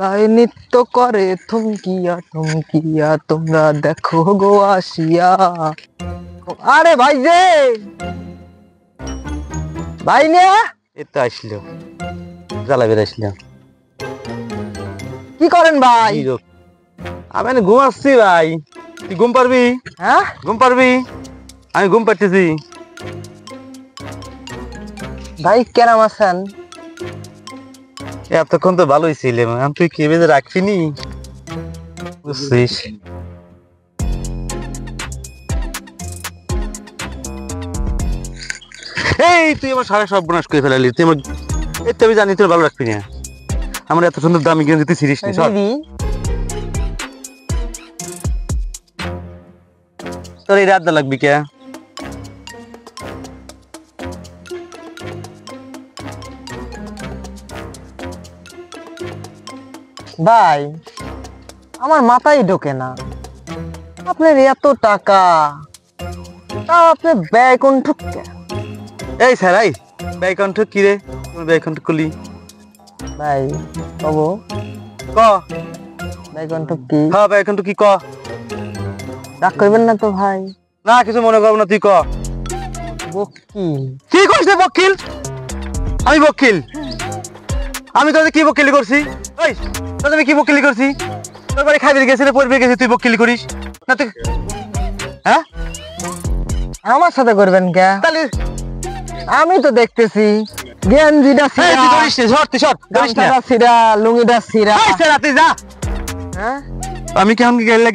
পালায় নৃত্য করে থমকিয়া থমকিয়া তোমরা দেখো গো আসিয়া। আরে ভাই যে ভাই নে এই তো আসলো জ্বালা বের আসলো। কি করেন ভাই? আমি এনে ঘুমাচ্ছি ভাই, তুই ঘুম পারবি? হ্যাঁ ঘুম পারবি? আমি ঘুম পাচ্ছি। ভাই কেরাম আছেন? এতক্ষণ তো ভালোই ছিলাম, আমি তুই কে বেঁধে রাখছিনি বুঝছিস। এই তুই আমার সারা সব বনাশ করে ফেলালি, তুই আমার এই তো আমি জানি তোর ভালো রাখবি না। আমার এত সুন্দর দামি গেঞ্জি তুই ছিড়িস নি। দিদি তোর এই রাত লাগবি কে? ভাই আমার মাথায় ঢোকে না, আপনার এত টাকা তা আপনি ব্যয় কোন ঠুকে? এই স্যার এই ব্যয়কণ্ঠ কি রে? তোর ব্যয়কণ্ঠ কলি ভাই বাবু ক। ব্যয় কোন ঠুক কি? হ্যাঁ ব্যয়কণ্ঠ কি ক। রাগ করবেন না তো ভাই? না কিছু মনে করবো না, তুই ক। বকিল। কি করিস রে বকিল? আমি বকিল? আমি তোদের কি বকিলি করছি? ওই তোদের আমি কি বকিলি করছি? তোর বাড়ি খাইতে গেছি রে, পড়বে গেছি, তুই বকিলি করিস না তুই? হ্যাঁ আমার সাথে করবেন কে? তাহলে আমি তো দেখতেছি গেঞ্জিটা এই ছিঁড়া, তুই করিস না, সর তুই সর, করিস না। গামছাটা ছিঁড়া, লুঙ্গিটা ছিঁড়া। এই স্যার তুই যা। হ্যাঁ আমি কেন গেলে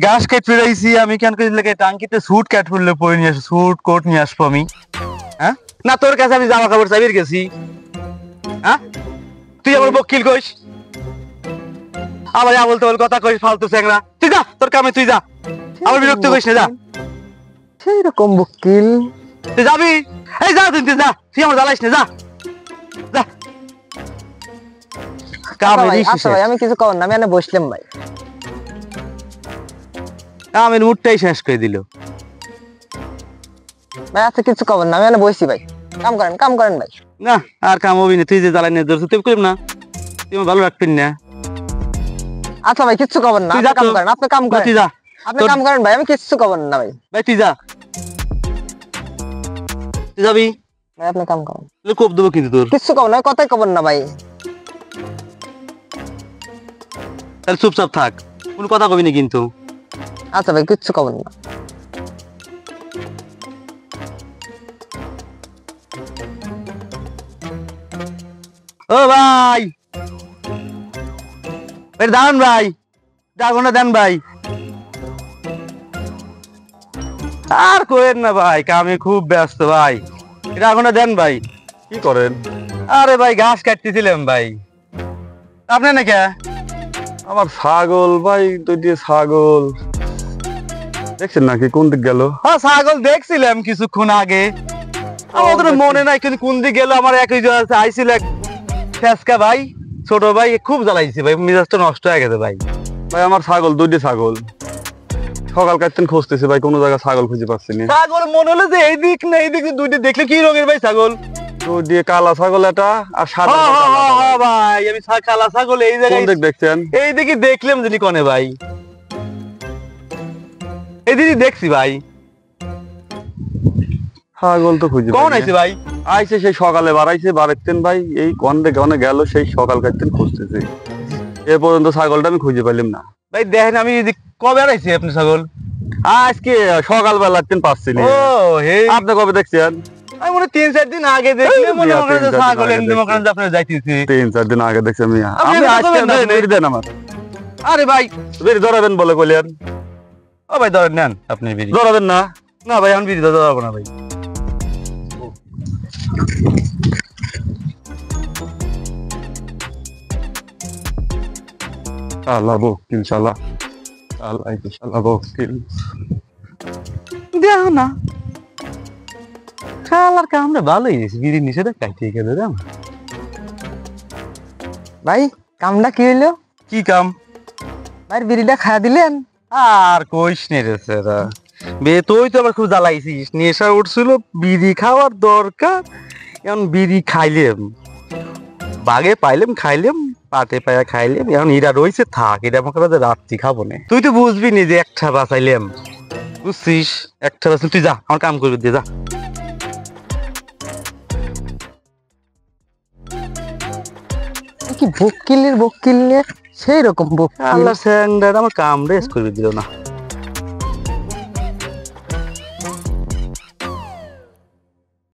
ঘাস কেটে ফিরাইছি, আমি কেন গেলে টাঙ্কিতে স্যুট কাট ফুললে পরে নিয়ে আসবো, স্যুট কোট নিয়ে আসবো আমি? হ্যাঁ না তোর কাছে আমি জামা কাপড় চাবির গেছি? হ্যাঁ তুই আমার বকিল কইস, আবার বলতে বল কথা কইস ফালতু চ্যাংরা। তুই যা তোর কামে, তুই যা, আমার বিরক্ত করিস না, যা। সেই রকম বকিল। তুই যাবি? এই যা, তুই যা, তুই আমার জ্বালাইস না, যা যা। আচ্ছা ভাই আমি কিছু কর না, আমি এনে বসলাম ভাই। কামের মুডটাই শেষ করে দিল। ভাই আচ্ছা কিছু কর না, আমি এনে বসছি ভাই। কাম করেন ভাই। না আর কাম হবি না, তুই যে জ্বালাই নিয়ে ধরছো তুই করিম না, তুই আমার ভালো রাখবেন না। আচ্ছা ভাই কিচ্ছু করেন না, তুই আপনি যা কাম তো। করেন, আপনি কাম করেন, তুই যা, আপনি কাম করেন ভাই, আমি কিচ্ছু করেন না ভাই। ভাই তুই যা, তুই যাবি? ভাই আপনি কাম করেন, কোপ দেবো কিন্তু তোর। কিচ্ছু করেন না, কথাই করেন না ভাই। তাহলে চুপচাপ থাক, কোনো কথা কবি না কিন্তু। আচ্ছা ভাই কিচ্ছু করেন না। ও ভাই দাঁড়ান ভাই, ডাকনা দেন ভাই। আর করেন না ভাই, কামে খুব ব্যস্ত ভাই, ডাকনা দেন ভাই। কি করেন? আরে ভাই ঘাস কাটতেছিলাম ভাই। আপনি না কে? আমার ছাগল ভাই, দুইটি ছাগল দেখছেন নাকি কোন দিক গেল? হ্যাঁ ছাগল দেখছিলাম কিছুক্ষণ আগে, আমার তো মনে নাই কিন্তু কোন দিক গেল। আমার একই আইছিল এক ফেসকা ভাই, ছোট ভাই, খুব জ্বালাইছে ভাই, মেজাজটা নষ্ট হয়ে গেছে ভাই। ভাই আমার ছাগল, দুইটি ছাগল সকাল কাটতেন খুঁজতেছি ভাই, কোনো জায়গায় ছাগল খুঁজে পাচ্ছি না। ছাগল মনে হলো যে এই দিক না এই দিক, দুইটা দেখলে কি রঙের ভাই ছাগল? দুইটি কালা ছাগল এটা আর সাদা হ্যাঁ, কালো হ্যাঁ, এটা হ্যাঁ ভাই। ভাই, আমি কালা ছাগল এই কোন জায়গায় দিক দেখছেন? এই দিকে দেখলাম যিনি কনে ভাই, এই দিদি দেখছি ভাই। ছাগল তো খুঁজে কখন পাই না। আইছে ভাই? আইছে সেই সকালে বাড়াইতেন ভাই, এই কোন দিকে অনেক গেল, সেই সকাল কাটতেন খুঁজতেছি, এ পর্যন্ত ছাগলটা আমি খুঁজে পাইলাম না। ভাই দেখেন আমি এই যে কবে আইছে আপনি ছাগল? আজকে সকালবেলা পাচ্ছি না। ও হে, আপনি কবে দেখছেন? আমি মনে 3-4 দিন আগে দেখলে এই মনে মিয়া, হয় যে 3-4 দিন ছাগল আগে এমনি মনে দেখছি। আপনার যাইতেছি। 3-4 দিন আগে দেখছি আমি। আপনি আপনি এটা আজকে করবেন না আপনি? বেরি দেন আমার, আরে ভাই, বেরি ধরাবেন বলে কইলেন, ও ভাই ধরেন নেন আপনি বিড়ি। ধরাবেন না? না ভাই আমি বিড়ি ধরবো না ভাই। শালা বকিল, শালা শালাই তো শালা বকিল। দেখো না শালার কামটা ভালোই দিয়েছে, বিড়ি নিষেধ কাটিয়ে গেল রে আমার। ভাই কামটা কি হইলো? কি কাম? ভাই বিড়িটা খাওয়া দিলেন? আর কইস নে রে সেরা বে, তুই তো আবার খুব জ্বালাইছিস, নেশা উঠছিল, বিড়ি খাওয়ার দরকার, এখন বিড়ি খাইলাম, বাগে পাইলাম খাইলাম, পাটে পায়া খাইলে এখন এরা রয়েছে থাক, এটা আমাকে বাদে রাত্রি খাবো না। তুই তো বুঝবি নি যে একটা বাঁচাইলাম, বুঝছিস? একটা বাঁচাই, তুই যা আমার কাম করবি দিয়ে যা। কি বকিলের বকিল নিয়ে সেই রকম বকিল। আল্লাহ স্যাংডার আমার কাম রেস করবি দিল না।